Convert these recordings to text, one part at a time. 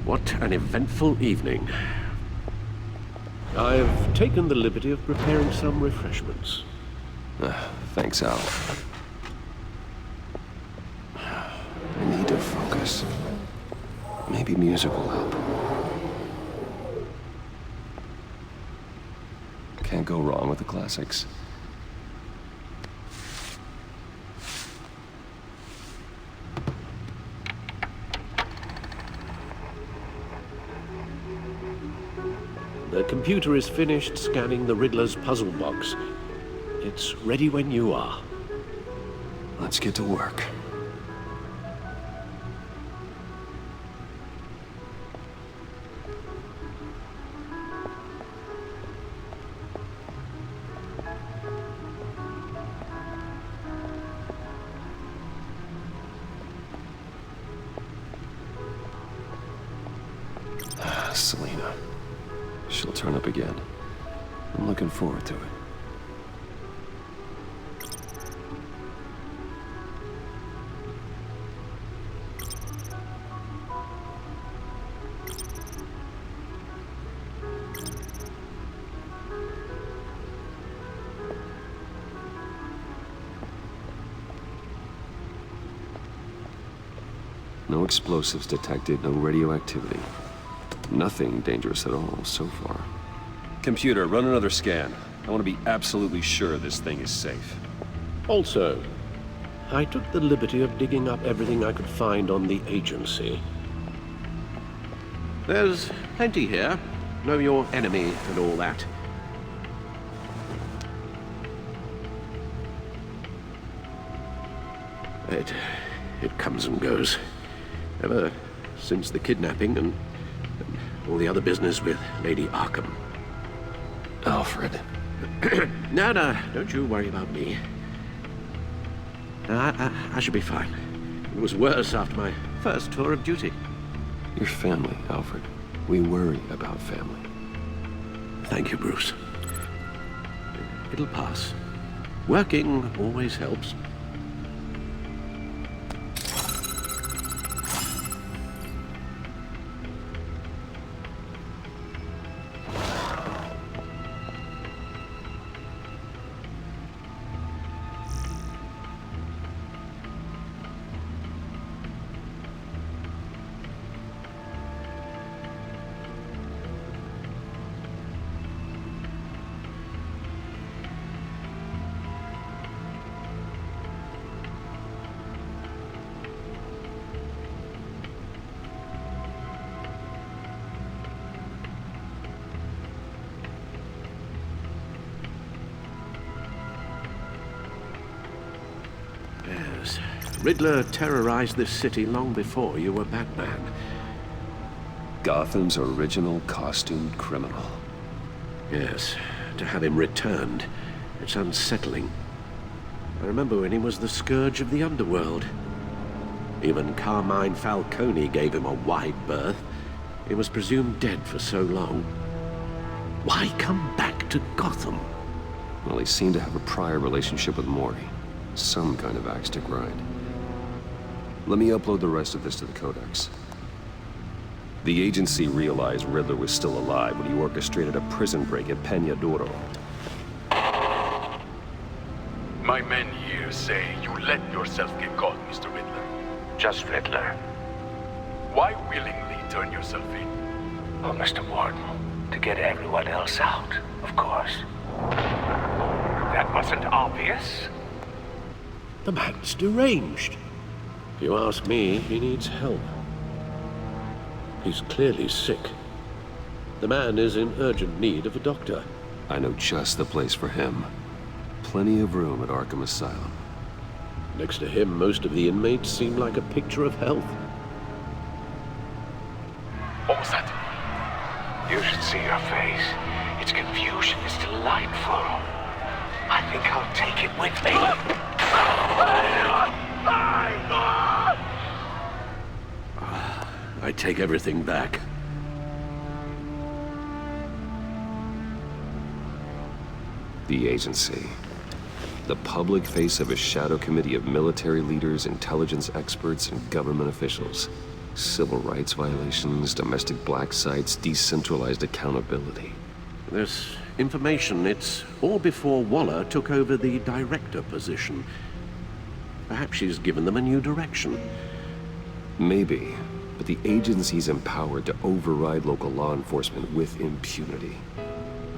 What an eventful evening. I've taken the liberty of preparing some refreshments. Thanks, Al. I need to focus. Maybe music will help. Can't go wrong with the classics. The computer is finished scanning the Riddler's puzzle box. It's ready when you are. Let's get to work. Selena. She'll turn up again. I'm looking forward to it. No explosives detected, no radioactivity. Nothing dangerous at all so far. Computer, run another scan. I want to be absolutely sure this thing is safe. Also, I took the liberty of digging up everything I could find on the agency. There's plenty here. Know your enemy and all that. It comes and goes. Ever since the kidnapping and all the other business with Lady Arkham. Alfred. No, don't you worry about me. I should be fine. It was worse after my first tour of duty. Your family, Alfred. We worry about family. Thank you, Bruce. It'll pass. Working always helps. Yes. Riddler terrorized this city long before you were Batman. Gotham's original costumed criminal. Yes. To have him returned, it's unsettling. I remember when he was the scourge of the underworld. Even Carmine Falcone gave him a wide berth. He was presumed dead for so long. Why come back to Gotham? Well, he seemed to have a prior relationship with Morty. Some kind of axe to grind. Let me upload the rest of this to the Codex. The agency realized Riddler was still alive when he orchestrated a prison break at Peña Duro. My men here say you let yourself get caught, Mr. Riddler. Just Riddler. Why willingly turn yourself in? Oh, Mr. Warden, to get everyone else out, of course. That wasn't obvious. The man's deranged. If you ask me, he needs help. He's clearly sick. The man is in urgent need of a doctor. I know just the place for him. Plenty of room at Arkham Asylum. Next to him, most of the inmates seem like a picture of health. What was that? You should see your face. Its confusion is delightful. I think I'll take it with me. I take everything back. The agency. The public face of a shadow committee of military leaders, intelligence experts, and government officials. Civil rights violations, domestic black sites, decentralized accountability. This information, it's all before Waller took over the director position. Perhaps she's given them a new direction. Maybe, but the agency's empowered to override local law enforcement with impunity.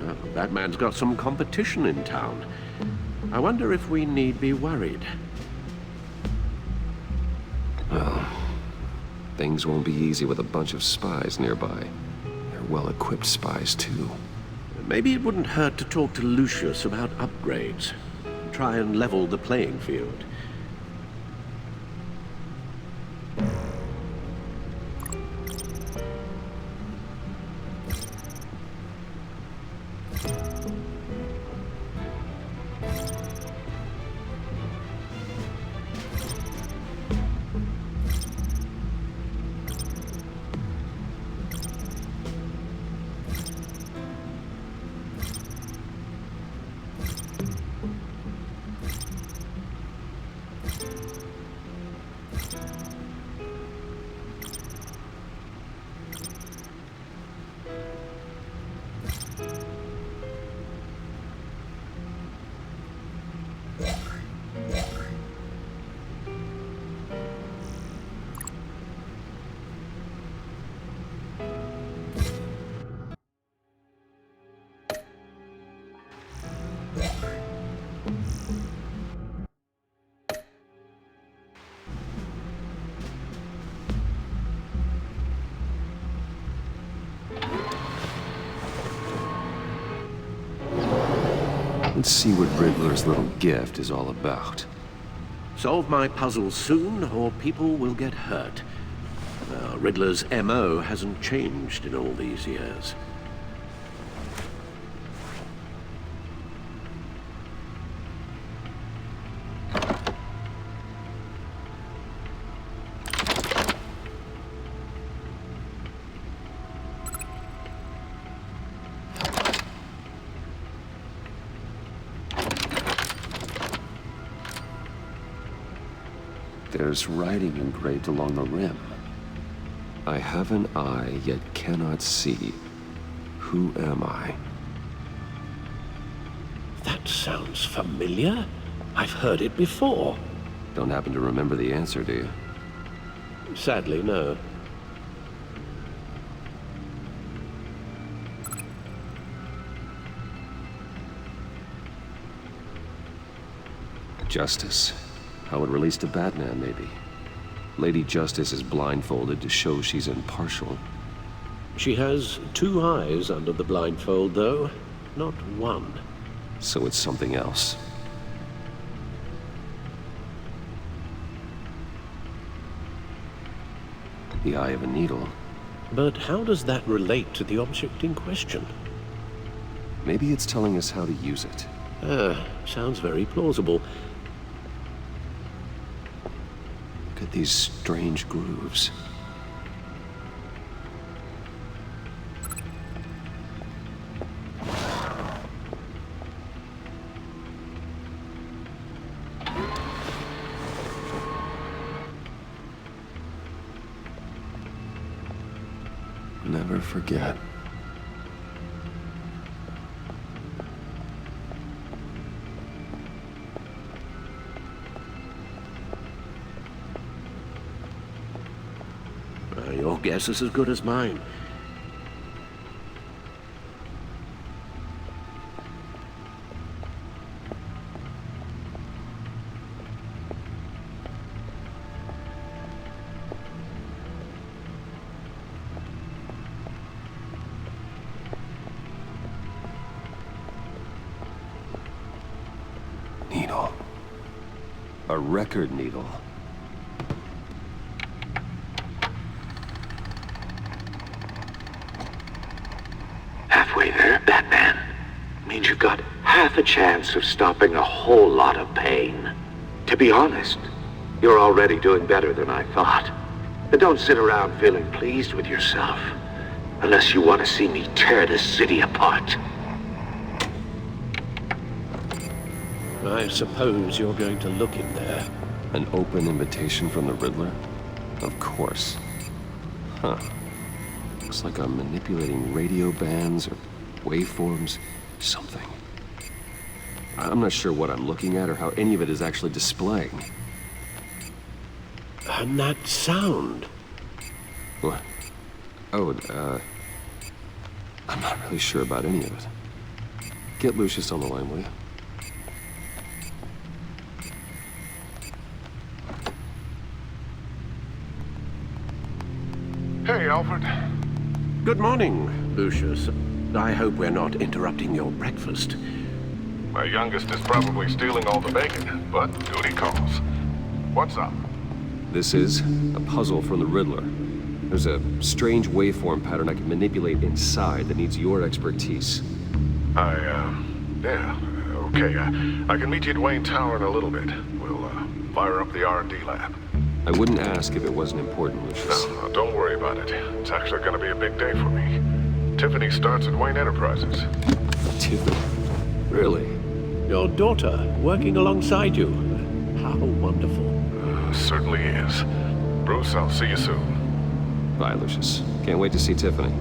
Well, that man's got some competition in town. I wonder if we need be worried. Well, things won't be easy with a bunch of spies nearby. They're well-equipped spies, too. Maybe it wouldn't hurt to talk to Lucius about upgrades. Try and level the playing field. Let's see what Riddler's little gift is all about. Solve my puzzle soon, or people will get hurt. Riddler's MO hasn't changed in all these years. There's writing engraved along the rim. I have an eye, yet cannot see. Who am I? That sounds familiar. I've heard it before. Don't happen to remember the answer, do you? Sadly, no. Justice. How it relates to Batman, maybe. Lady Justice is blindfolded to show she's impartial. She has two eyes under the blindfold, though, not one. So it's something else. The eye of a needle. But how does that relate to the object in question? Maybe it's telling us how to use it. Sounds very plausible. Look at these strange grooves. Never forget. Your guess is as good as mine. Needle. A record needle. Halfway there, Batman. Means you've got half a chance of stopping a whole lot of pain. To be honest, you're already doing better than I thought. But don't sit around feeling pleased with yourself. Unless you want to see me tear this city apart. I suppose you're going to look in there. An open invitation from the Riddler? Of course. Huh. Looks like I'm manipulating radio bands or waveforms, something. I'm not sure what I'm looking at or how any of it is actually displaying. And that sound. What? Oh, I'm not really sure about any of it. Get Lucius on the line, will you? Hey, Alfred. Good morning, Lucius. I hope we're not interrupting your breakfast. My youngest is probably stealing all the bacon, but duty calls. What's up? This is a puzzle from the Riddler. There's a strange waveform pattern I can manipulate inside that needs your expertise. Yeah, okay. I can meet you at Wayne Tower in a little bit. We'll, fire up the R&D lab. I wouldn't ask if it wasn't important, Lucius. No, don't worry about it. It's actually gonna be a big day for me. Tiffany starts at Wayne Enterprises. Tiffany? Really? Your daughter working alongside you. How wonderful. Certainly is. Bruce, I'll see you soon. Bye, Lucius. Can't wait to see Tiffany.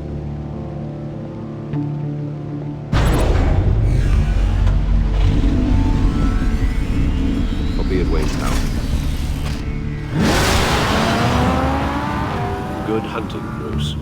I'll be at Wayne Tower. Good hunting, Bruce.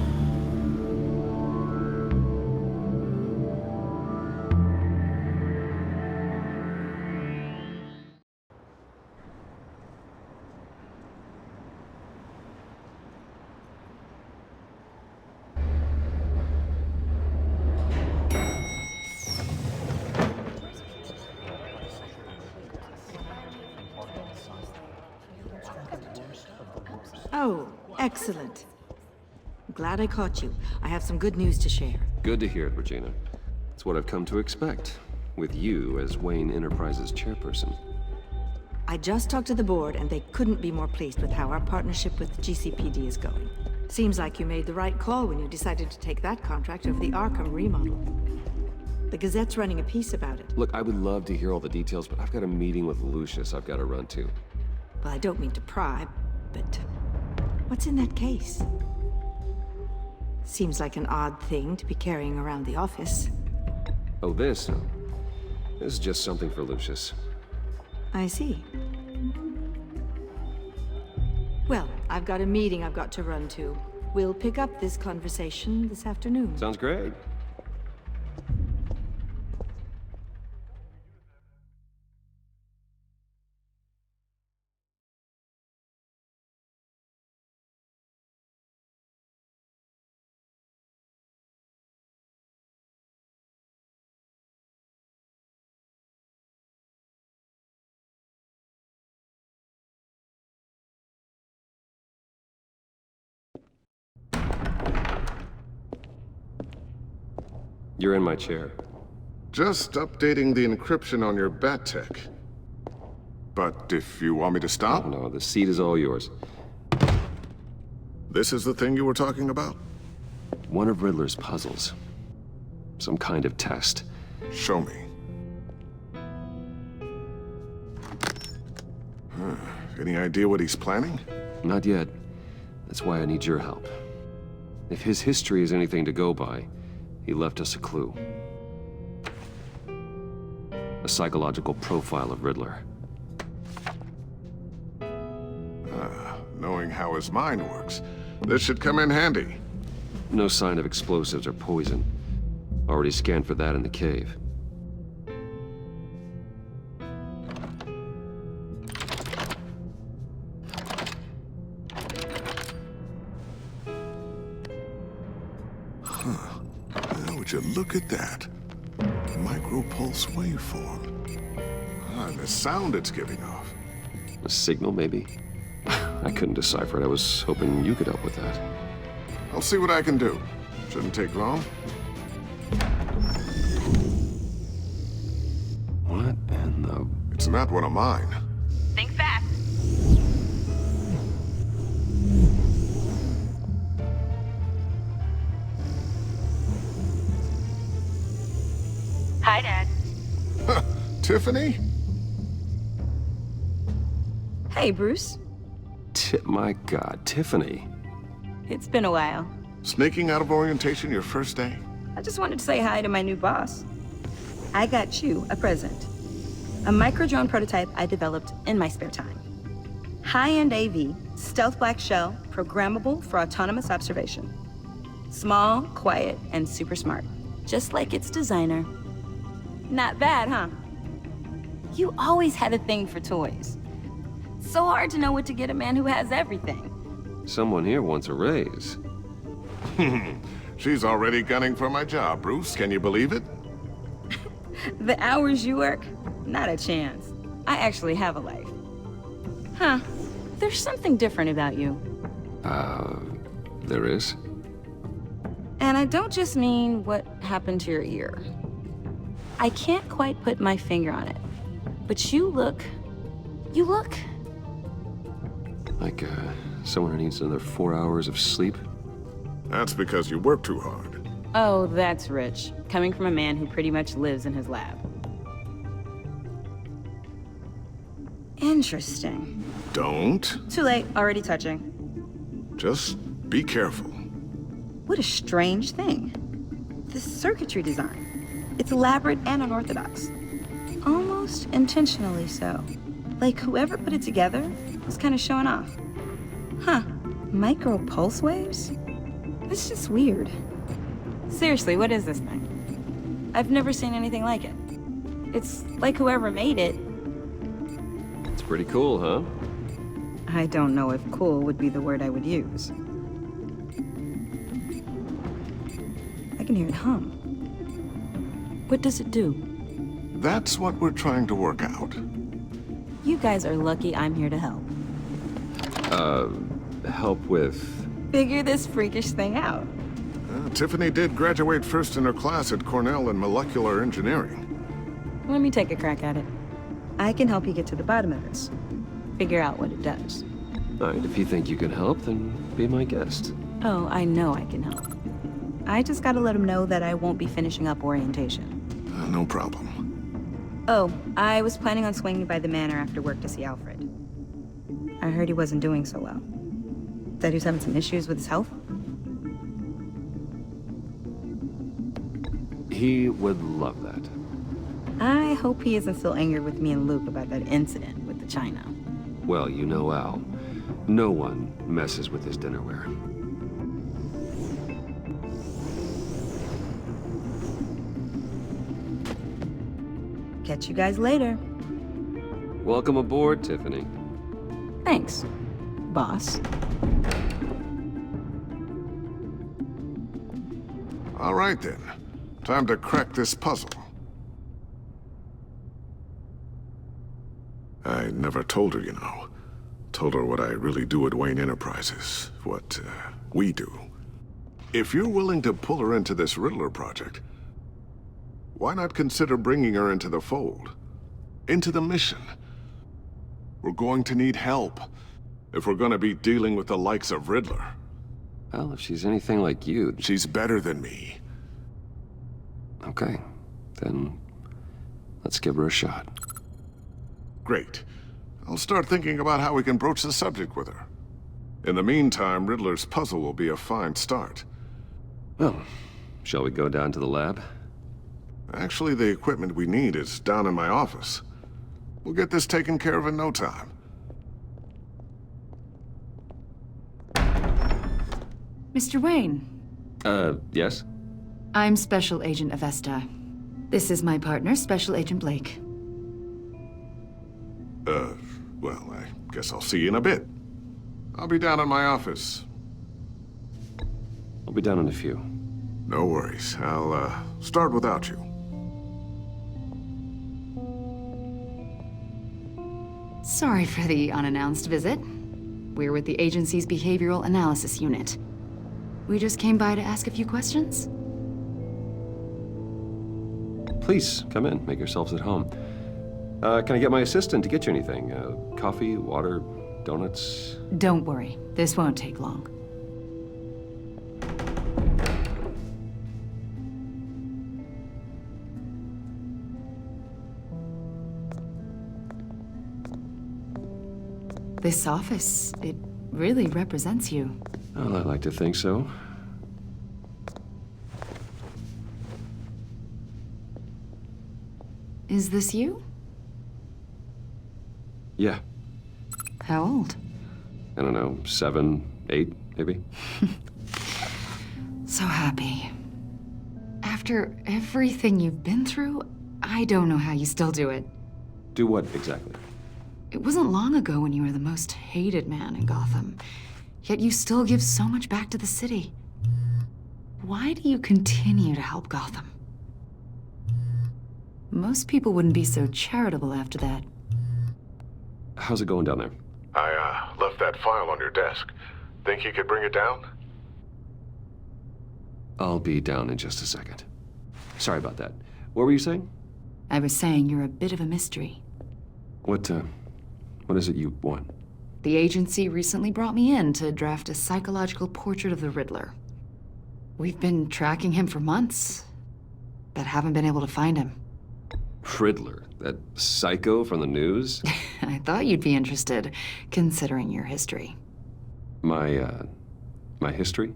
Oh, excellent. Glad I caught you. I have some good news to share. Good to hear it, Regina. It's what I've come to expect, with you as Wayne Enterprises chairperson. I just talked to the board, and they couldn't be more pleased with how our partnership with GCPD is going. Seems like you made the right call when you decided to take that contract over the Arkham remodel. The Gazette's running a piece about it. Look, I would love to hear all the details, but I've got a meeting with Lucius I've got to run to. Well, I don't mean to pry, but what's in that case? Seems like an odd thing to be carrying around the office. Oh, this? This is just something for Lucius. I see. Well, I've got a meeting I've got to run to. We'll pick up this conversation this afternoon. Sounds great. You're in my chair. Just updating the encryption on your bat tech. But if you want me to stop, Oh, no, the seat is all yours. this is the thing you were talking about? One of Riddler's puzzles. Some kind of test. Show me. Any idea what he's planning? Not yet. That's why I need your help. If his history is anything to go by, he left us a clue. A psychological profile of Riddler. Knowing how his mind works, this should come in handy. No sign of explosives or poison. Already scanned for that in the cave. Would you look at that? Micropulse waveform. And the sound it's giving off. A signal, maybe? I couldn't decipher it. I was hoping you could help with that. I'll see what I can do. Shouldn't take long. What in the... It's not one of mine. Think fast. Hi, Dad. Tiffany? Hey, Bruce. My God, Tiffany. It's been a while. Sneaking out of orientation your first day? I just wanted to say hi to my new boss. I got you a present. A micro-drone prototype I developed in my spare time. High-end AV, stealth black shell, programmable for autonomous observation. Small, quiet, and super smart. Just like its designer. Not bad, huh? You always had a thing for toys. So hard to know what to get a man who has everything. Someone here wants a raise. She's already gunning for my job, Bruce. Can you believe it? The hours you work? Not a chance. I actually have a life. Huh. There's something different about you. There is? And I don't just mean what happened to your ear. I can't quite put my finger on it. But you look... Like, someone who needs another 4 hours of sleep? That's because you work too hard. Oh, that's rich. Coming from a man who pretty much lives in his lab. Interesting. Don't. Too late, already touching. Just be careful. What a strange thing. This circuitry design. It's elaborate and unorthodox. Almost intentionally so. Like whoever put it together was kind of showing off. Huh. Micro pulse waves? That's just weird. Seriously, what is this thing? I've never seen anything like it. It's like whoever made it. It's pretty cool, huh? I don't know if cool would be the word I would use. I can hear it hum. What does it do? That's what we're trying to work out. You guys are lucky I'm here to help. Help with... Figure this freakish thing out. Tiffany did graduate first in her class at Cornell in molecular engineering. Let me take a crack at it. I can help you get to the bottom of this. Figure out what it does. All right, if you think you can help, then be my guest. Oh, I know I can help. I just gotta let him know that I won't be finishing up orientation. No problem. Oh, I was planning on swinging by the manor after work to see Alfred. I heard he wasn't doing so well. That he was having some issues with his health? He would love that. I hope he isn't still angry with me and Luke about that incident with the china. Well, you know Al. No one messes with his dinnerware. Catch you guys later. Welcome aboard, Tiffany. Thanks, boss. All right then. Time to crack this puzzle. I never told her, you know. Told her what I really do at Wayne Enterprises. What, we do. If you're willing to pull her into this Riddler project, why not consider bringing her into the fold? Into the mission? We're going to need help if we're going to be dealing with the likes of Riddler. Well, if she's anything like you... She's better than me. Okay, then let's give her a shot. Great. I'll start thinking about how we can broach the subject with her. In the meantime, Riddler's puzzle will be a fine start. Well, shall we go down to the lab? Actually, the equipment we need is down in my office. We'll get this taken care of in no time. Mr. Wayne. Yes? I'm Special Agent Avesta. This is my partner, Special Agent Blake. Well, I guess I'll see you in a bit. I'll be down in my office. I'll be down in a few. No worries. I'll, start without you. Sorry for the unannounced visit. We're with the agency's Behavioral Analysis Unit. We just came by to ask a few questions. Please, come in. Make yourselves at home. Can I get my assistant to get you anything? Coffee, water, donuts? Don't worry. This won't take long. This office, it really represents you. Well, I like to think so. Is this you? Yeah. How old? I don't know, 7, 8, maybe? So happy. After everything you've been through, I don't know how you still do it. Do what, exactly? It wasn't long ago when you were the most hated man in Gotham, yet you still give so much back to the city. Why do you continue to help Gotham? Most people wouldn't be so charitable after that. How's it going down there? I left that file on your desk. Think you could bring it down? I'll be down in just a second. Sorry about that. What were you saying? I was saying you're a bit of a mystery. What is it you want? The agency recently brought me in to draft a psychological portrait of the Riddler. We've been tracking him for months, but haven't been able to find him. Riddler? That psycho from the news? I thought you'd be interested, considering your history. My history?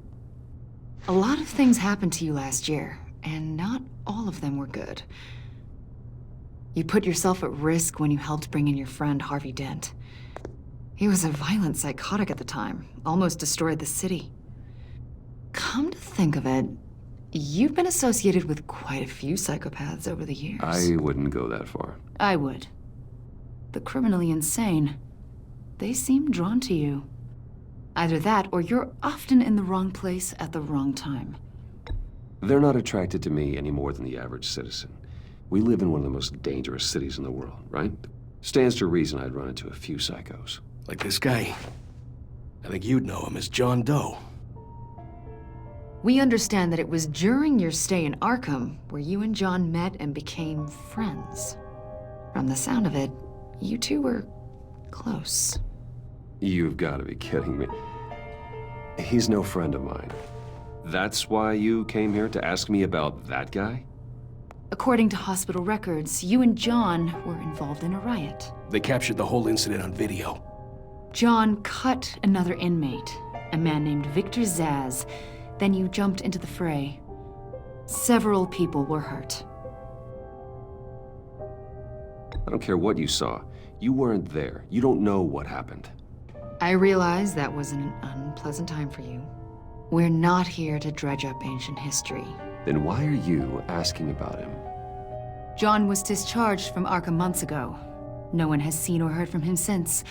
A lot of things happened to you last year, and not all of them were good. You put yourself at risk when you helped bring in your friend Harvey Dent. He was a violent psychotic at the time, almost destroyed the city. Come to think of it, you've been associated with quite a few psychopaths over the years. I wouldn't go that far. I would. The criminally insane, they seem drawn to you. Either that, or you're often in the wrong place at the wrong time. They're not attracted to me any more than the average citizen. We live in one of the most dangerous cities in the world, right? Stands to reason I'd run into a few psychos. Like this guy. I think you'd know him as John Doe. We understand that it was during your stay in Arkham where you and John met and became friends. From the sound of it, you two were close. You've got to be kidding me. He's no friend of mine. That's why you came here to ask me about that guy? According to hospital records, you and John were involved in a riot. They captured the whole incident on video. John cut another inmate, a man named Victor Zsasz. Then you jumped into the fray. Several people were hurt. I don't care what you saw. You weren't there. You don't know what happened. I realize that was an unpleasant time for you. We're not here to dredge up ancient history. Then why are you asking about him? John was discharged from Arkham months ago. No one has seen or heard from him since.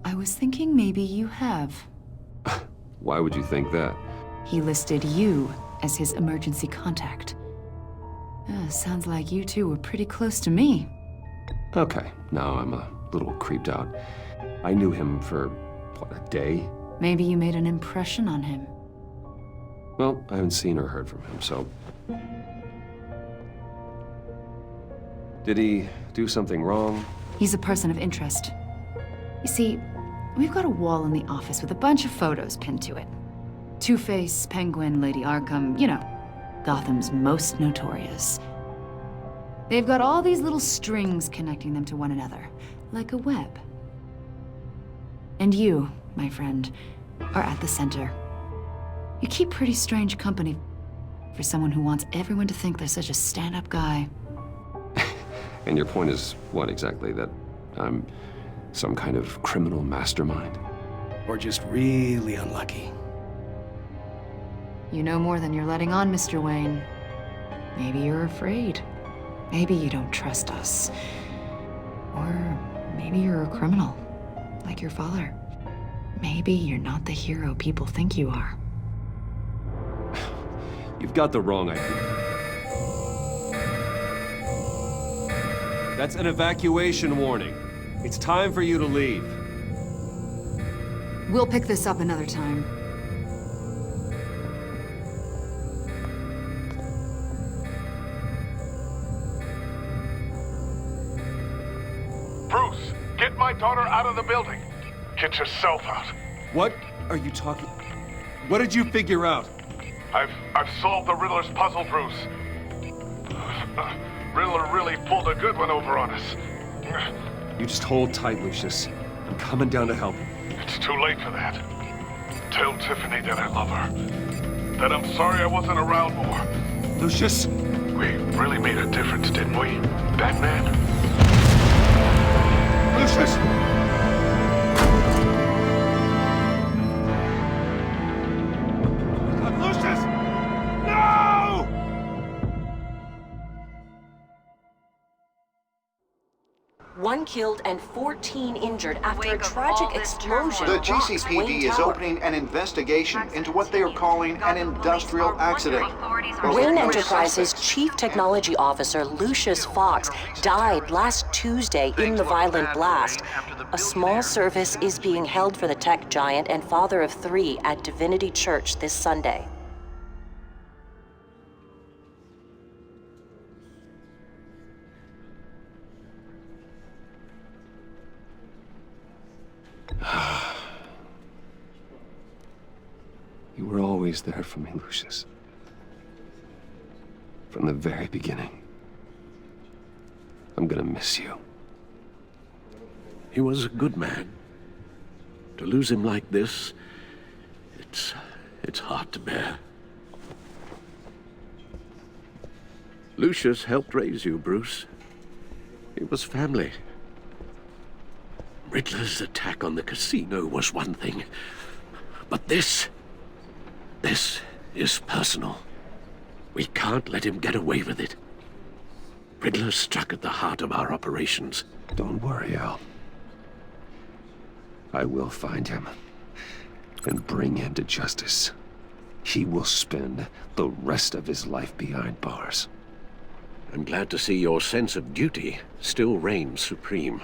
I was thinking maybe you have. Why would you think that? He listed you as his emergency contact. Sounds like you two were pretty close to me. Okay, now I'm a little creeped out. I knew him for, what, a day? Maybe you made an impression on him. Well, I haven't seen or heard from him, so... Did he do something wrong? He's a person of interest. You see, we've got a wall in the office with a bunch of photos pinned to it. Two-Face, Penguin, Lady Arkham, you know, Gotham's most notorious. They've got all these little strings connecting them to one another, like a web. And you, my friend, are at the center. You keep pretty strange company for someone who wants everyone to think they're such a stand-up guy. And your point is what exactly? That I'm some kind of criminal mastermind? Or just really unlucky. You know more than you're letting on, Mr. Wayne. Maybe you're afraid. Maybe you don't trust us. Or maybe you're a criminal, like your father. Maybe you're not the hero people think you are. You've got the wrong idea. That's an evacuation warning. It's time for you to leave. We'll pick this up another time. Bruce, get my daughter out of the building. Get yourself out. What are you talking... What did you figure out? I've solved the Riddler's puzzle, Bruce. Riddler really pulled a good one over on us. You just hold tight, Lucius. I'm coming down to help. It's too late for that. Tell Tiffany that I love her. That I'm sorry I wasn't around more. Lucius! We really made a difference, didn't we, Batman? Lucius! Lucius! No! One killed and 14 injured after a tragic explosion. The rocks GCPD Wayne is Tower. opening an investigation into what they are calling an industrial accident. Wayne Enterprises' Chief Technology Officer Lucius Fox died last Tuesday in the violent blast. A small service is being held for the tech giant and father of 3 at Divinity Church this Sunday. You were always there for me, Lucius. From the very beginning. I'm gonna miss you. He was a good man. To lose him like this, it's hard to bear. Lucius helped raise you, Bruce. It was family. Riddler's attack on the casino was one thing, but this is personal. We can't let him get away with it. Riddler struck at the heart of our operations. Don't worry, Al. I will find him and bring him to justice. He will spend the rest of his life behind bars. I'm glad to see your sense of duty still reigns supreme.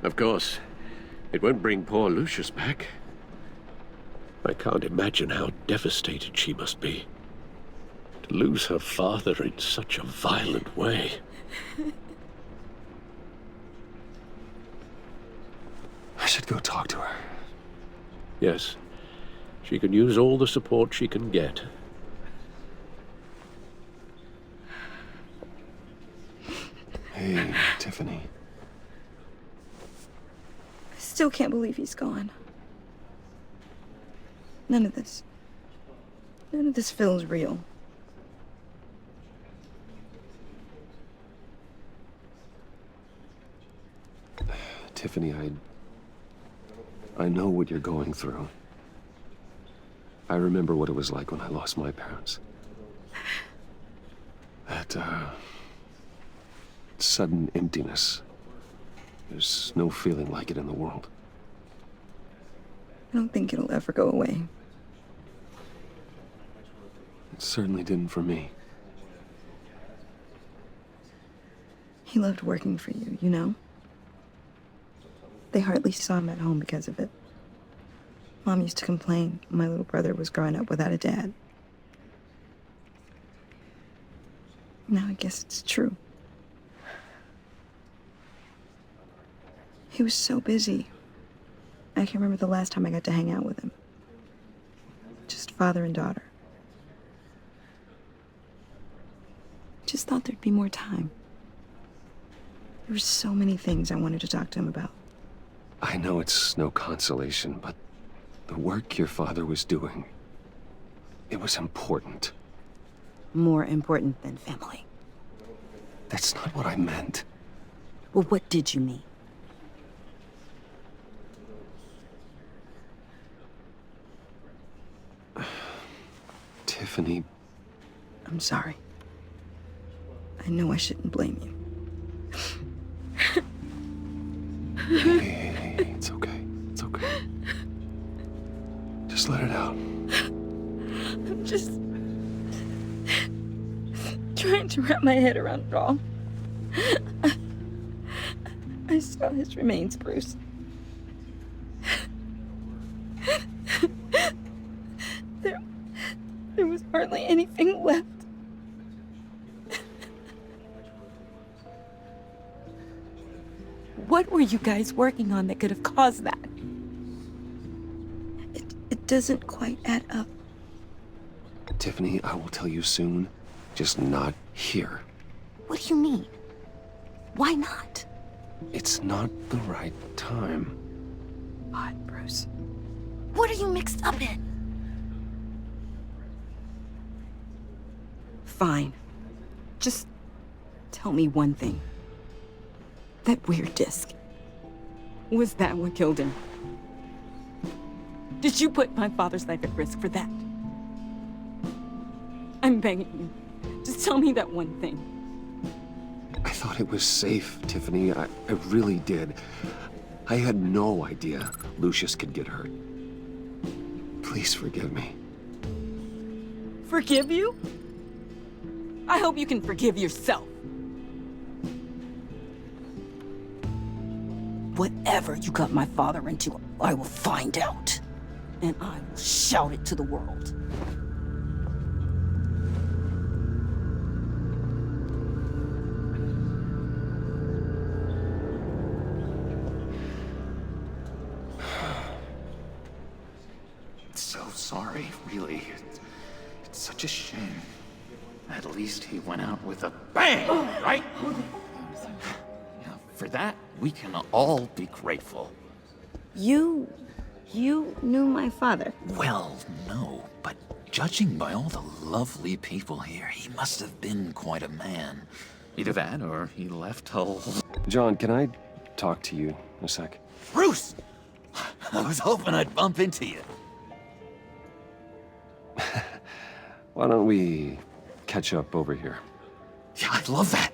Of course, it won't bring poor Lucius back. I can't imagine how devastated she must be. To lose her father in such a violent way. I should go talk to her. Yes, she can use all the support she can get. Hey, Tiffany. I still can't believe he's gone. None of this feels real. Tiffany, I know what you're going through. I remember what it was like when I lost my parents. That, sudden emptiness. There's no feeling like it in the world. I don't think it'll ever go away. It certainly didn't for me. He loved working for you, you know? They hardly saw him at home because of it. Mom used to complain my little brother was growing up without a dad. Now I guess it's true. He was so busy. I can't remember the last time I got to hang out with him. Just father and daughter. Just thought there'd be more time. There were so many things I wanted to talk to him about. I know it's no consolation, but the work your father was doing, it was important. More important than family. That's not what I meant. Well, what did you mean? Tiffany. I'm sorry. I know I shouldn't blame you. Hey, it's okay. It's okay. Just let it out. I'm just trying to wrap my head around it all. I saw his remains, Bruce. There was hardly anything left. What were you guys working on that could have caused that? It doesn't quite add up. Tiffany, I will tell you soon, just not here. What do you mean? Why not? It's not the right time. God, Bruce. What are you mixed up in? Fine. Just tell me one thing. That weird disc. Was that what killed him? Did you put my father's life at risk for that? I'm begging you. Just tell me that one thing. I thought it was safe, Tiffany. I really did. I had no idea Lucius could get hurt. Please forgive me. Forgive you? I hope you can forgive yourself. Whatever you got my father into, I will find out. And I will shout it to the world. So sorry, really. It's such a shame. At least he went out with a bang, right? Yeah, for that, we can all be grateful. You knew my father? Well, no, but judging by all the lovely people here, he must have been quite a man. Either that, or he left a... John, can I talk to you a sec? Bruce! I was hoping I'd bump into you. Why don't we catch up over here? Yeah, I love that.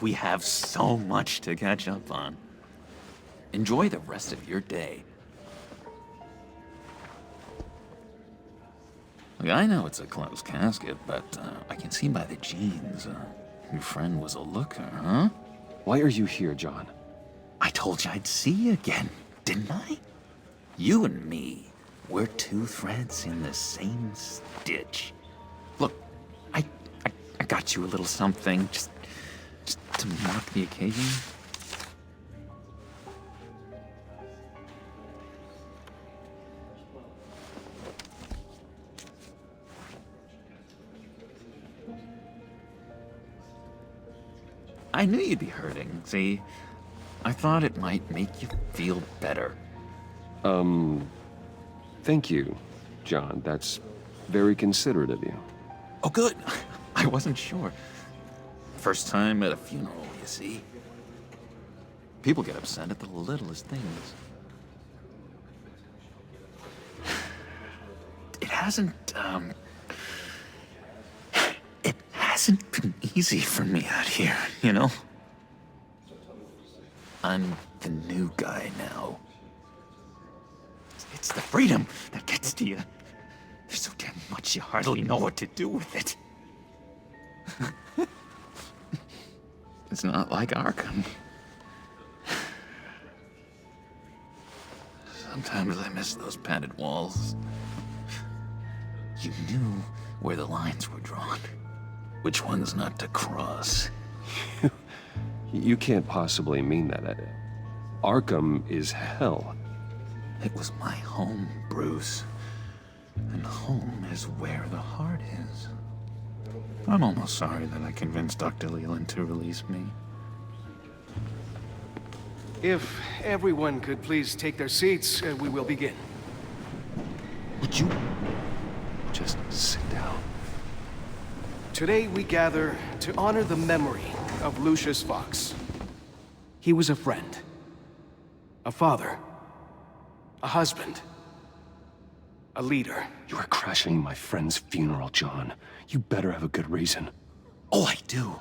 We have so much to catch up on. Enjoy the rest of your day. Look, I know it's a closed casket, but I can see by the jeans, your friend was a looker, huh? Why are you here, John? I told you I'd see you again, didn't I? You and me, we're two threads in the same stitch. Look, I got you a little something, just to mark the occasion. I knew you'd be hurting, see? I thought it might make you feel better. Thank you, John. That's very considerate of you. Oh, good. I wasn't sure. First time at a funeral, you see. People get upset at the littlest things. It hasn't been easy for me out here, you know? I'm the new guy now. It's the freedom that gets to you. There's so damn much you hardly know what to do with it. It's not like Arkham. Sometimes I miss those padded walls. You knew where the lines were drawn. Which ones not to cross. You can't possibly mean that. Arkham is hell. It was my home, Bruce. And home is where the heart is. I'm almost sorry that I convinced Dr. Leland to release me. If everyone could please take their seats, we will begin. Would you Just sit down. Today we gather to honor the memory of Lucius Fox. He was a friend, a father, a husband, a leader. You are crashing my friend's funeral, John. You better have a good reason. Oh, I do.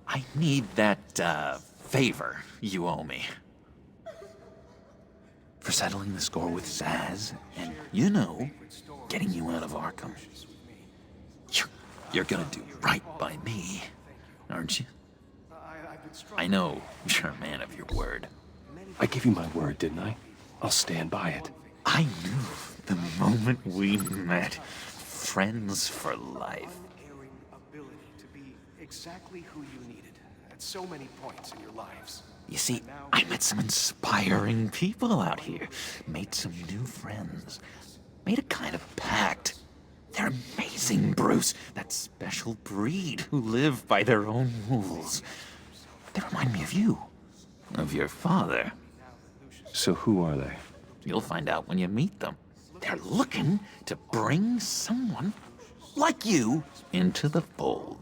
I need that, favor you owe me. For settling the score with Zaz, and, you know, getting you out of Arkham. You're gonna do right by me, aren't you? I know you're a man of your word. I gave you my word, didn't I? I'll stand by it. I knew the moment we met, friends for life. Ability to be exactly who you needed at so many points in your lives. You see, I met some inspiring people out here, made some new friends, made a kind of pact. They're amazing, Bruce. That special breed who live by their own rules. They remind me of you, of your father. So who are they? You'll find out when you meet them. They're looking to bring someone like you into the fold.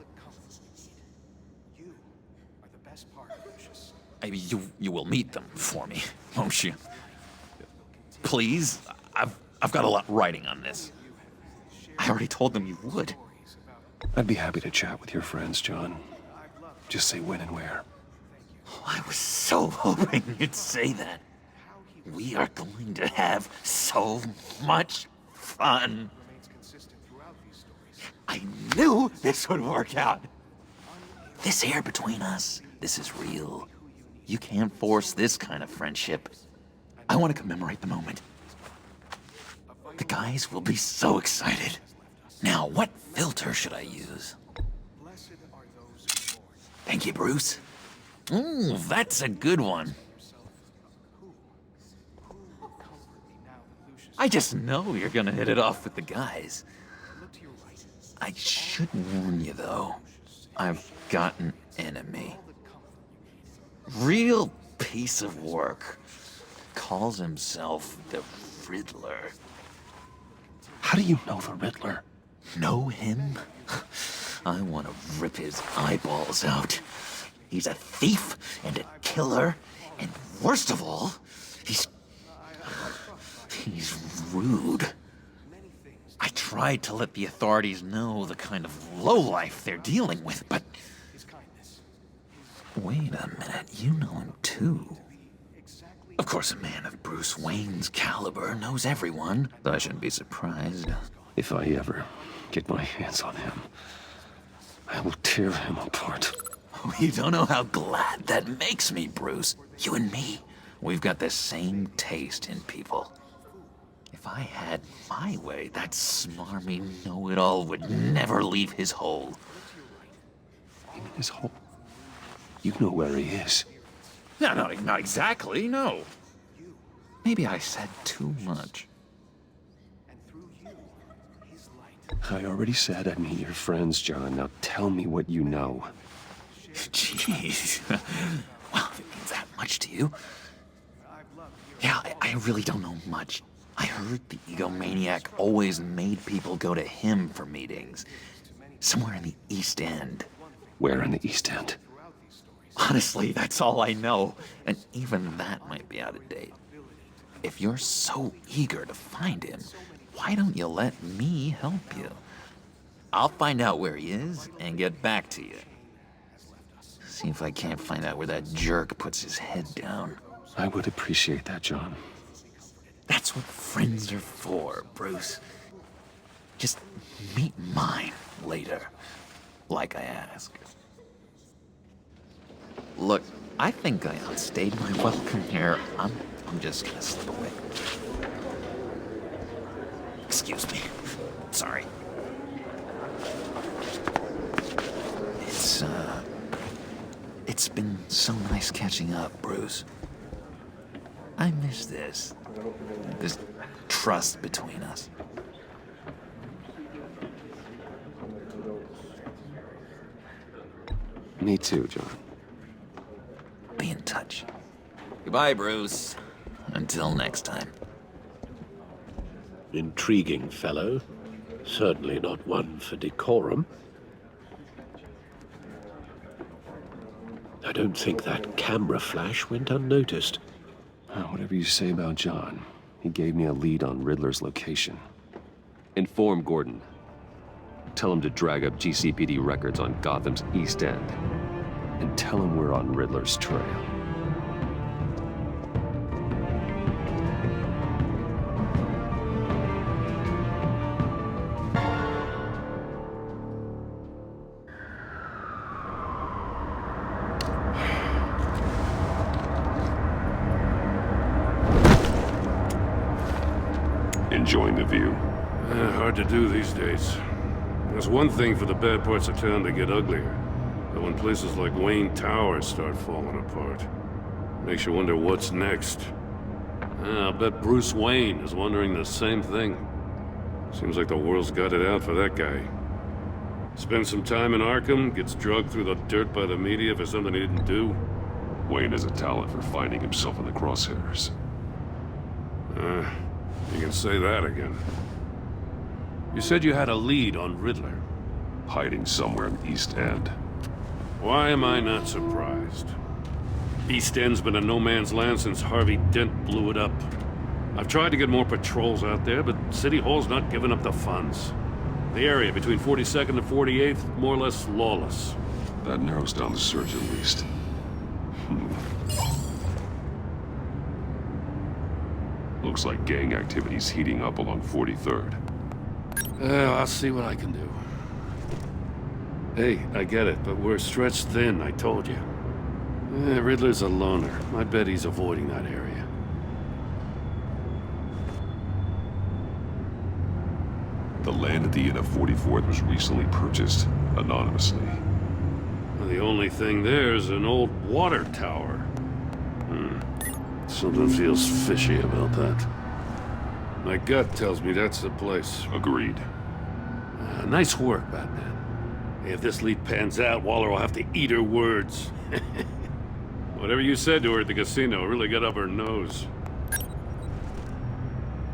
You will meet them for me, won't you? Please? I've got a lot riding on this. I already told them you would. I'd be happy to chat with your friends, John. Just say when and where. I was so hoping you'd say that. We are going to have so much fun. I knew this would work out. This here between us, this is real. You can't force this kind of friendship. I want to commemorate the moment. The guys will be so excited. Now, what filter should I use? Thank you, Bruce. Ooh, that's a good one. I just know you're gonna hit it off with the guys. I should warn you, though. I've got an enemy. Real piece of work. Calls himself the Riddler. How do you know the Riddler? Know him? I want to rip his eyeballs out. He's a thief and a killer, and worst of all, he's rude. I tried to let the authorities know the kind of lowlife they're dealing with, but... Wait a minute, you know him too. Of course, a man of Bruce Wayne's caliber knows everyone, though I shouldn't be surprised. If I ever get my hands on him, I will tear him apart. You don't know how glad that makes me, Bruce. You and me, we've got the same taste in people. If I had my way, that smarmy know-it-all would never leave his hole. In his hole? You know where he is. No, not exactly, no. Maybe I said too much. I already said I'd meet your friends, John. Now tell me what you know. Jeez. Well, if it means that much to you. Yeah, I really don't know much. I heard the egomaniac always made people go to him for meetings. Somewhere in the East End. Where in the East End? Honestly, that's all I know. And even that might be out of date. If you're so eager to find him, why don't you let me help you? I'll find out where he is and get back to you. See if I can't find out where that jerk puts his head down. I would appreciate that, John. That's what friends are for, Bruce. Just meet mine later, like I asked. Look, I think I outstayed my welcome here. I'm just gonna slip away. Excuse me. Sorry. It's been so nice catching up, Bruce. I miss this trust between us. Me too, John. Be in touch. Goodbye, Bruce. Until next time. Intriguing fellow. Certainly not one for decorum. I don't think that camera flash went unnoticed. Whatever you say about John, he gave me a lead on Riddler's location. Inform Gordon. Tell him to drag up GCPD records on Gotham's East End. And tell him we're on Riddler's trail. Enjoying the view? Hard to do these days. There's one thing for the bad parts of town to get uglier. But when places like Wayne Towers start falling apart, makes you wonder what's next. I'll bet Bruce Wayne is wondering the same thing. Seems like the world's got it out for that guy. Spends some time in Arkham, gets drugged through the dirt by the media for something he didn't do. Wayne has a talent for finding himself in the crosshairs. You can say that again. You said you had a lead on Riddler. Hiding somewhere in East End. Why am I not surprised? East End's been a no-man's land since Harvey Dent blew it up. I've tried to get more patrols out there, but City Hall's not giving up the funds. The area between 42nd and 48th, more or less lawless. That narrows down the search at least. Looks like gang activity's heating up along 43rd. I'll see what I can do. Hey, I get it, but we're stretched thin, I told you. Riddler's a loner. I bet he's avoiding that area. The land at the end of 44th was recently purchased, anonymously. Well, the only thing there is an old water tower. Something feels fishy about that. My gut tells me that's the place. Agreed. Nice work, Batman. If this lead pans out, Waller will have to eat her words. Whatever you said to her at the casino really got up her nose.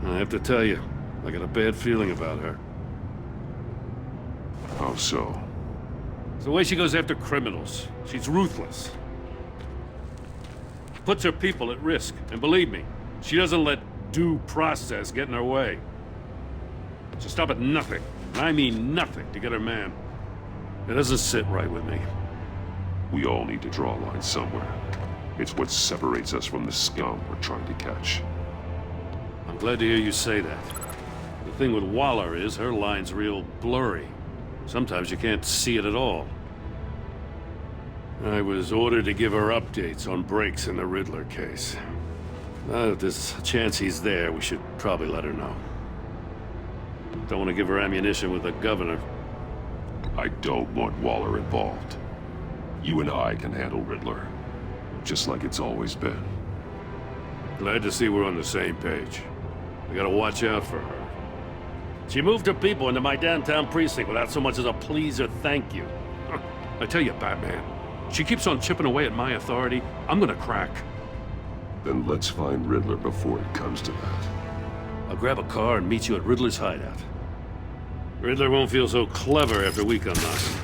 I have to tell you, I got a bad feeling about her. How so? It's the way she goes after criminals. She's ruthless. Puts her people at risk, and believe me, she doesn't let due process get in her way. She'll stop at nothing, and I mean nothing, to get her man. It doesn't sit right with me. We all need to draw a line somewhere. It's what separates us from the scum we're trying to catch. I'm glad to hear you say that. The thing with Waller is her line's real blurry. Sometimes you can't see it at all. I was ordered to give her updates on breaks in the Riddler case. If there's a chance he's there, we should probably let her know. Don't want to give her ammunition with the governor. I don't want Waller involved. You and I can handle Riddler, just like it's always been. Glad to see we're on the same page. We gotta watch out for her. She moved her people into my downtown precinct without so much as a please or thank you. I tell you, Batman, she keeps on chipping away at my authority, I'm gonna crack. Then let's find Riddler before it comes to that. I'll grab a car and meet you at Riddler's hideout. Riddler won't feel so clever after we come knocking.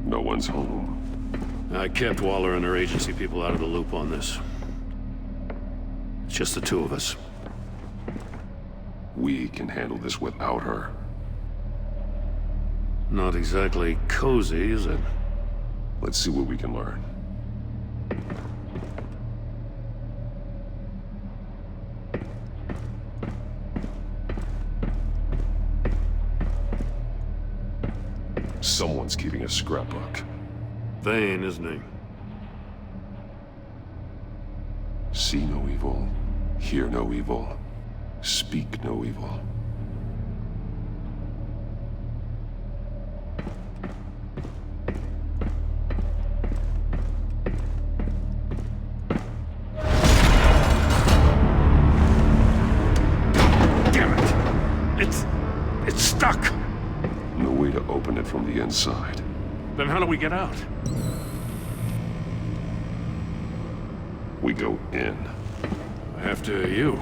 No one's home. I kept Waller and her agency people out of the loop on this. It's just the two of us. We can handle this without her. Not exactly cozy, is it? Let's see what we can learn. Someone's keeping a scrapbook. Vane, isn't he? See no evil, hear no evil, speak no evil. Damn it! It's stuck! No way to open it from the inside. Then how do we get out? We go in. After you.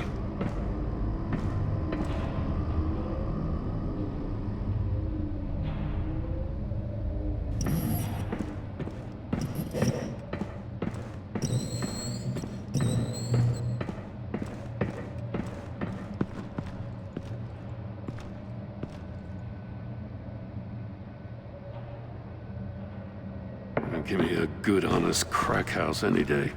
Give me a good, honest crack house any day.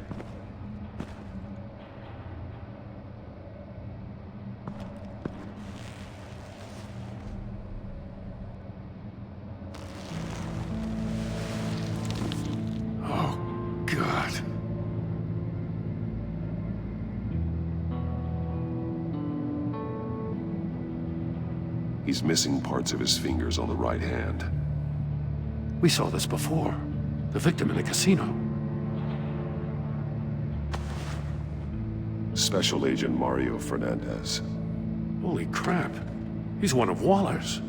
He's missing parts of his fingers on the right hand. We saw this before. The victim in the casino. Special Agent Mario Fernandez. Holy crap. He's one of Waller's.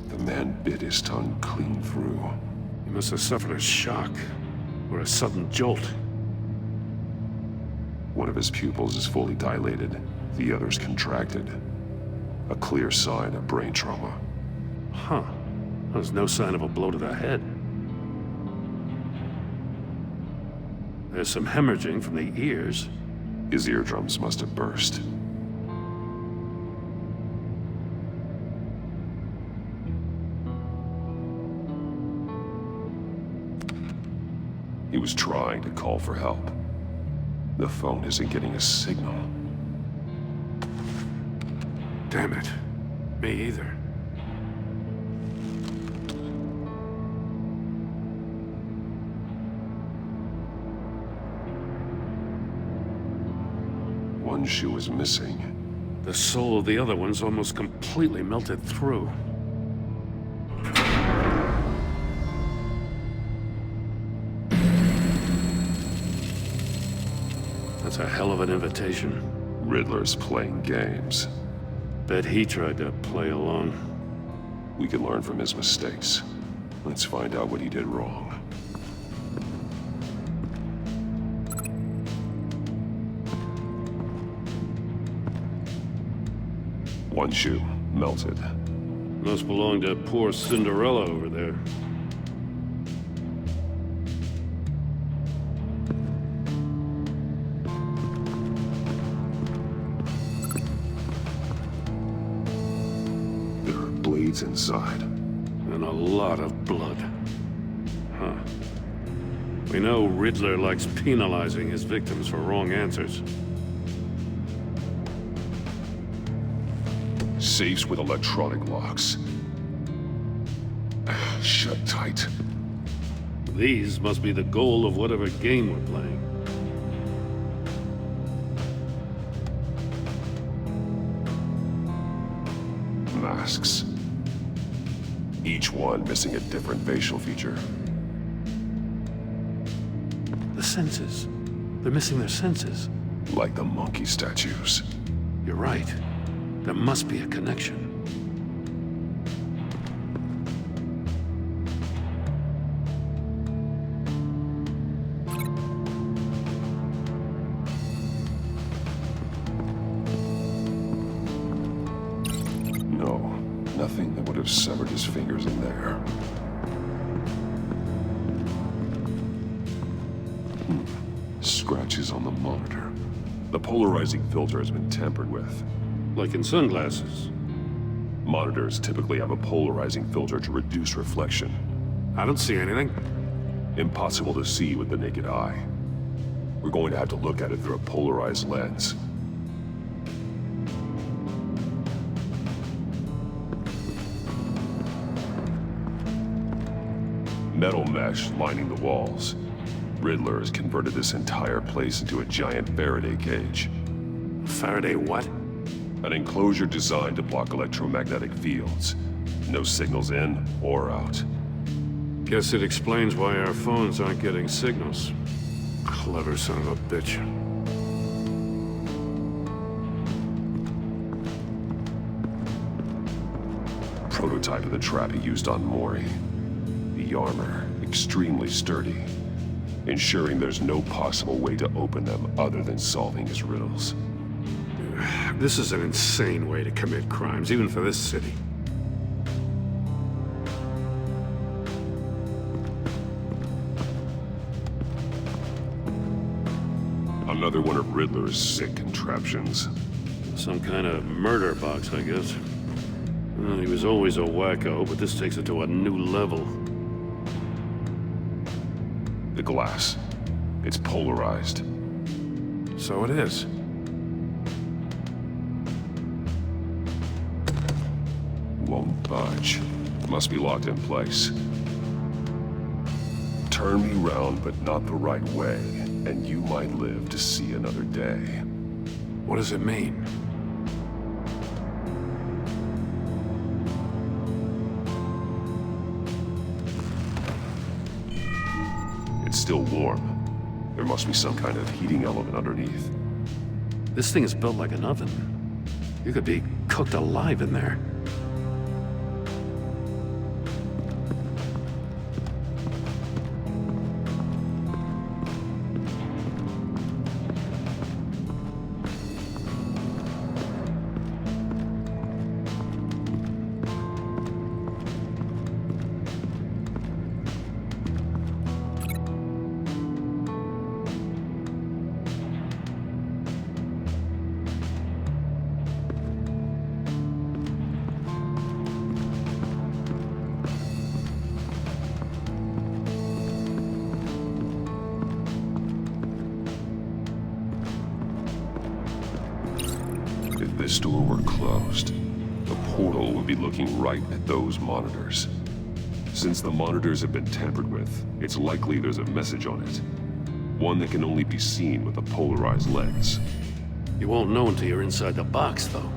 The man bit his tongue clean through. He must have suffered a shock, or a sudden jolt. One of his pupils is fully dilated, the other's contracted. A clear sign of brain trauma. Huh. There's no sign of a blow to the head. There's some hemorrhaging from the ears. His eardrums must have burst. He was trying to call for help. The phone isn't getting a signal. Damn it. Me either. One shoe is missing. The sole of the other one's almost completely melted through. That's a hell of an invitation. Riddler's playing games. Bet he tried to play along. We can learn from his mistakes. Let's find out what he did wrong. One shoe, melted. Must belong to poor Cinderella over there. There are blades inside. And a lot of blood. Huh. We know Riddler likes penalizing his victims for wrong answers. Safes with electronic locks. Shut tight. These must be the goal of whatever game we're playing. Masks. Each one missing a different facial feature. The senses. They're missing their senses. Like the monkey statues. You're right. There must be a connection. No, nothing that would have severed his fingers in there. Scratches on the monitor. The polarizing filter has been tampered with. Like in sunglasses. Monitors typically have a polarizing filter to reduce reflection. I don't see anything. Impossible to see with the naked eye. We're going to have to look at it through a polarized lens. Metal mesh lining the walls. Riddler has converted this entire place into a giant Faraday cage. Faraday what? An enclosure designed to block electromagnetic fields. No signals in or out. Guess it explains why our phones aren't getting signals. Clever son of a bitch. Prototype of the trap he used on Mori. The armor, extremely sturdy, ensuring there's no possible way to open them other than solving his riddles. This is an insane way to commit crimes, even for this city. Another one of Riddler's sick contraptions. Some kind of murder box, I guess. Well, he was always a wacko, but this takes it to a new level. The glass. It's polarized. So it is. Won't budge. Must be locked in place. Turn me round, but not the right way, and you might live to see another day. What does it mean? It's still warm. There must be some kind of heating element underneath. This thing is built like an oven. You could be cooked alive in there. If this door were closed, the portal would be looking right at those monitors. Since the monitors have been tampered with, it's likely there's a message on it. One that can only be seen with a polarized lens. You won't know until you're inside the box, though.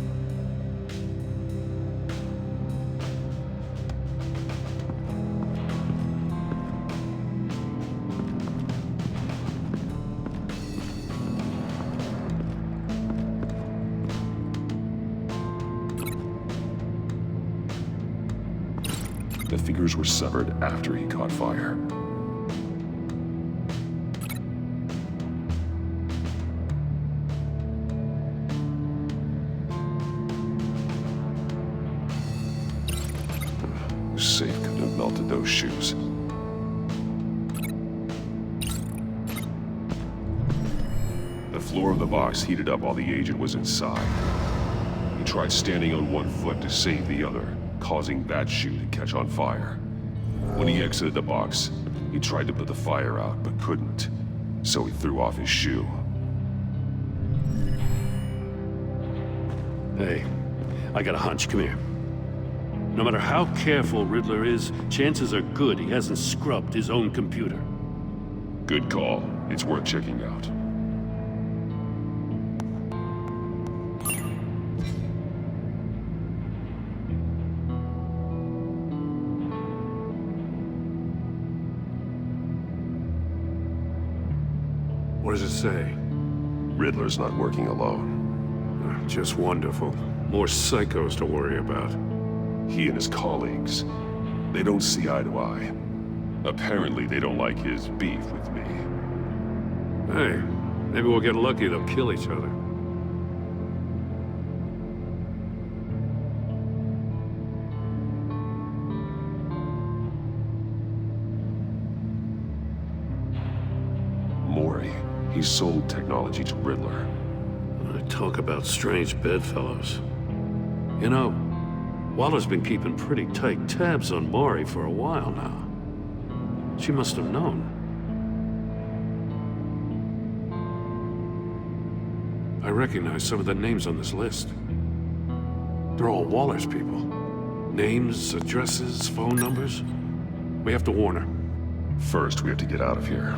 The fingers were severed after he caught fire. The safe couldn't have melted those shoes. The floor of the box heated up while the agent was inside. He tried standing on one foot to save the other, causing that shoe to catch on fire. When he exited the box, he tried to put the fire out, but couldn't, so he threw off his shoe. Hey, I got a hunch. Come here. No matter how careful Riddler is, chances are good he hasn't scrubbed his own computer. Good call. It's worth checking out. What does it say? Riddler's not working alone. Just wonderful. More psychos to worry about. He and his colleagues, they don't see eye to eye. Apparently, they don't like his beef with me. Hey, maybe we'll get lucky they'll kill each other. Mori, he sold technology to Riddler. Talk about strange bedfellows. You know, Waller's been keeping pretty tight tabs on Mori for a while now. She must have known. I recognize some of the names on this list. They're all Waller's people. Names, addresses, phone numbers. We have to warn her. First, we have to get out of here.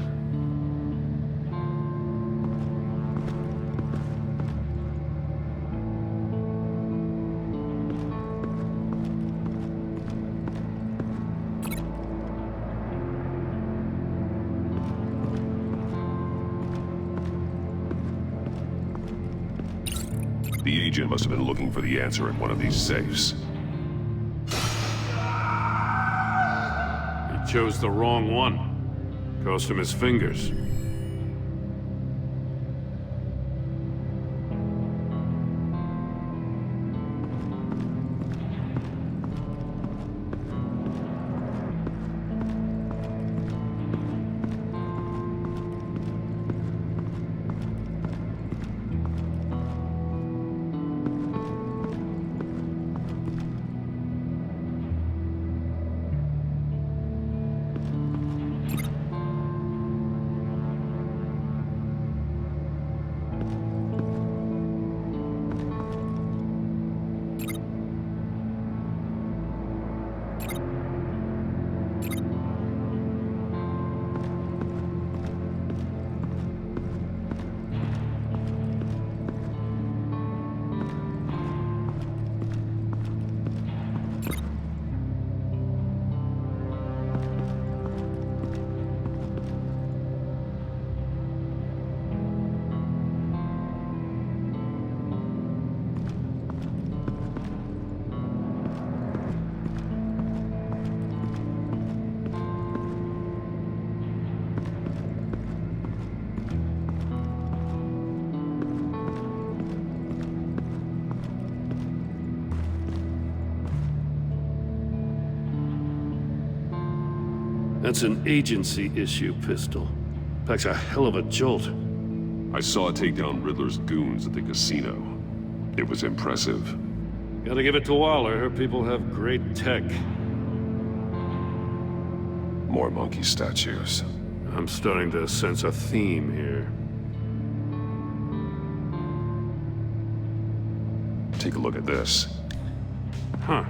The agent must have been looking for the answer in one of these safes. He chose the wrong one. Cost him his fingers. That's an agency-issue pistol. Packs a hell of a jolt. I saw it take down Riddler's goons at the casino. It was impressive. Gotta give it to Waller. Her people have great tech. More monkey statues. I'm starting to sense a theme here. Take a look at this. Huh.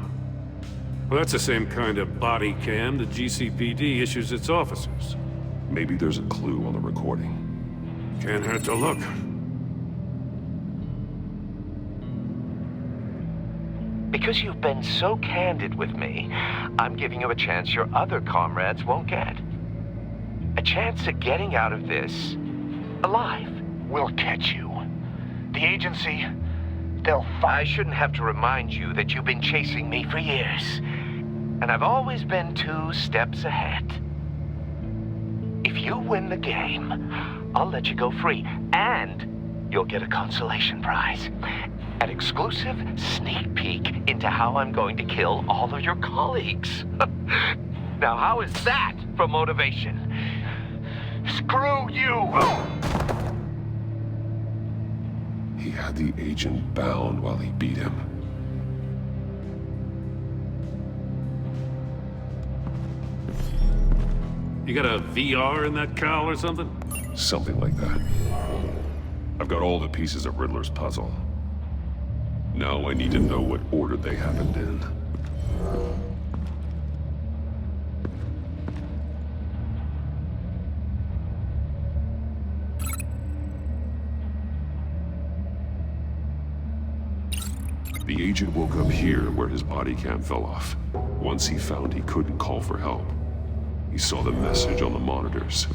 Well, that's the same kind of body cam the GCPD issues its officers. Maybe there's a clue on the recording. Can't hurt to look. Because you've been so candid with me, I'm giving you a chance your other comrades won't get. A chance at getting out of this alive. We'll catch you. The agency, they'll I shouldn't have to remind you that you've been chasing me for years. And I've always been 2 steps ahead. If you win the game, I'll let you go free, and you'll get a consolation prize. An exclusive sneak peek into how I'm going to kill all of your colleagues. Now, how is that for motivation? Screw you! He had the agent bound while he beat him. You got a VR in that cowl or something? Something like that. I've got all the pieces of Riddler's puzzle. Now I need to know what order they happened in. The agent woke up here where his body cam fell off. Once he found he couldn't call for help, he saw the message on the monitors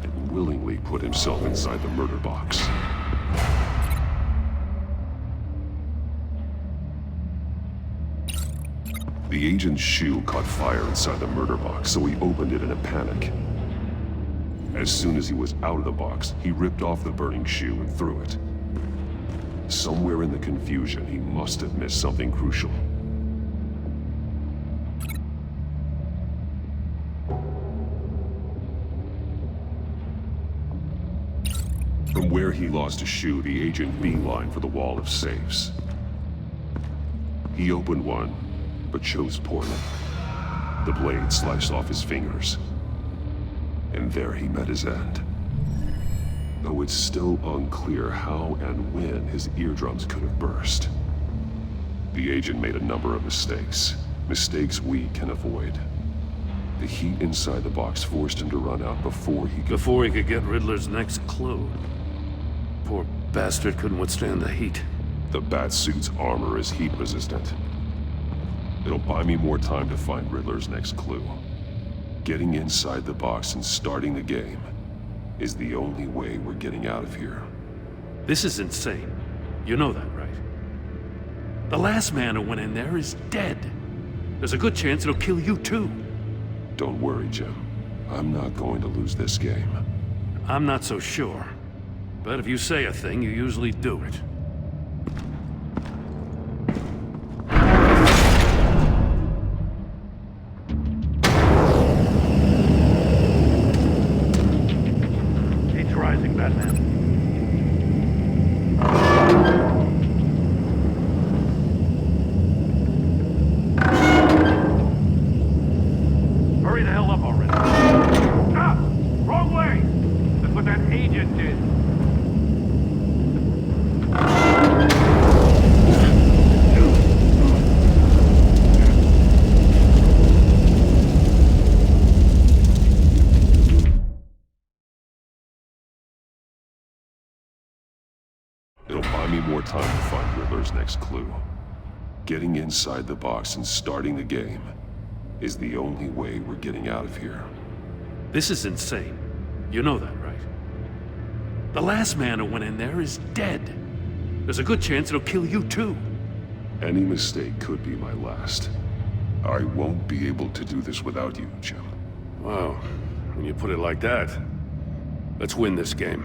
and willingly put himself inside the murder box. The agent's shoe caught fire inside the murder box, so he opened it in a panic. As soon as he was out of the box, he ripped off the burning shoe and threw it. Somewhere in the confusion, he must have missed something crucial. From where he lost a shoe, the agent beelined for the wall of safes. He opened one, but chose poorly. The blade sliced off his fingers. And there he met his end. Though it's still unclear how and when his eardrums could have burst. The agent made a number of mistakes. Mistakes we can avoid. The heat inside the box forced him to run out before he could get Riddler's next clue. Poor bastard couldn't withstand the heat. The Batsuit's armor is heat resistant. It'll buy me more time to find Riddler's next clue. Getting inside the box and starting the game is the only way we're getting out of here. This is insane. You know that, right? The last man who went in there is dead. There's a good chance it'll kill you too. Don't worry, Jim. I'm not going to lose this game. I'm not so sure. But if you say a thing, you usually do it. It's rising, Batman. Hurry the hell up already. Stop! Wrong way! That's what that agent did. It'll buy me more time to find Riddler's next clue. Getting inside the box and starting the game is the only way we're getting out of here. This is insane. You know that, right? The last man who went in there is dead. There's a good chance it'll kill you too. Any mistake could be my last. I won't be able to do this without you, Jim. Wow, when you put it like that, let's win this game.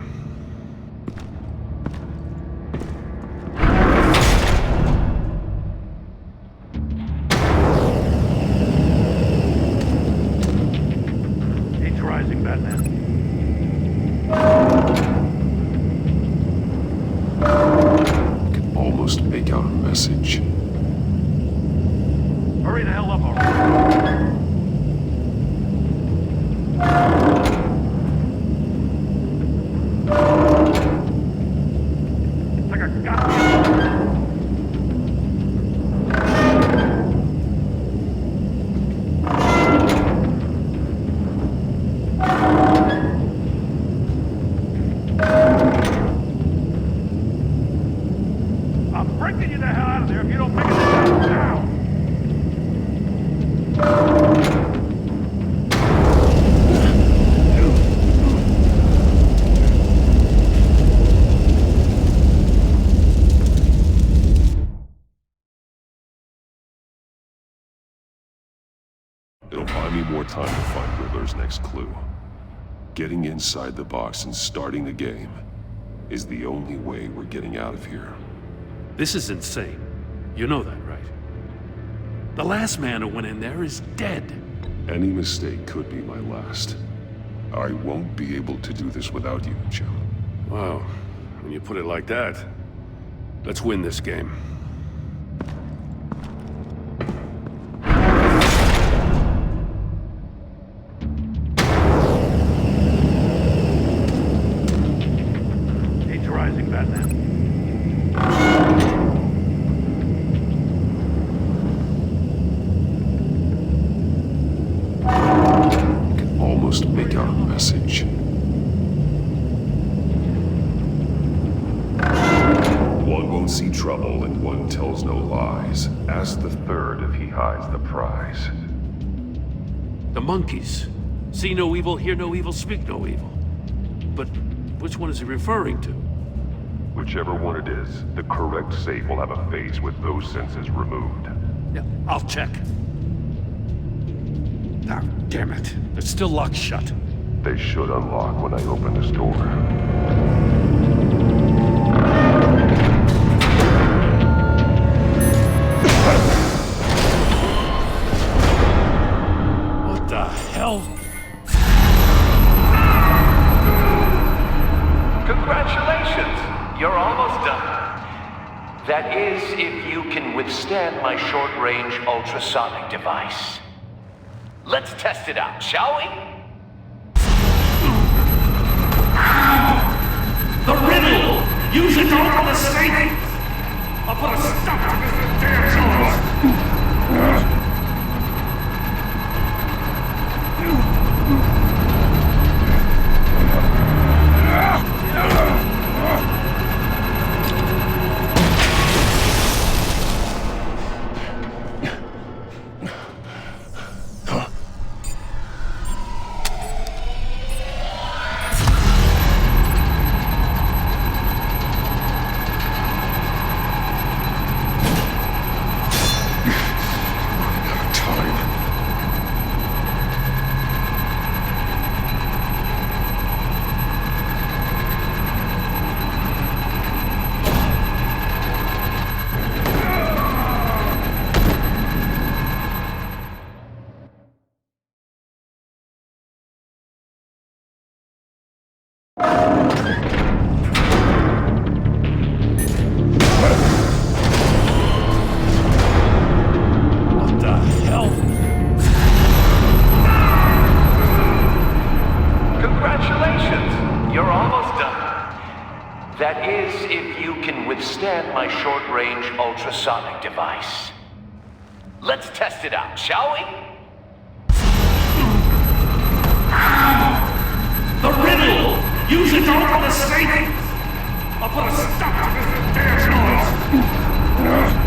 message. Hurry the hell up already. I'm breaking you the hell out of there if you don't make it now. It'll buy me more time to find Riddler's next clue. Getting inside the box and starting the game is the only way we're getting out of here. This is insane. You know that, right? The last man who went in there is dead. Any mistake could be my last. I won't be able to do this without you, Jim. Wow, when you put it like that, let's win this game. Rising, Batman. I can almost make out a message. One won't see trouble and one tells no lies. Ask the third if he hides the prize. The monkeys. See no evil, hear no evil, speak no evil. But which one is he referring to? Whichever one it is, the correct safe will have a face with those senses removed. Yeah, I'll check. Ah, damn it. It's still locked shut. They should unlock when I open this door. What the hell? Congratulations! You're almost done. That is, if you can withstand my short-range ultrasonic device. Let's test it out, shall we? The riddle! Use it to open the safe! I'll put a stop to this damn noise! That is, if you can withstand my short-range ultrasonic device. Let's test it out, shall we? The riddle! Use it to open the safe! I'll put a stop to this damn noise!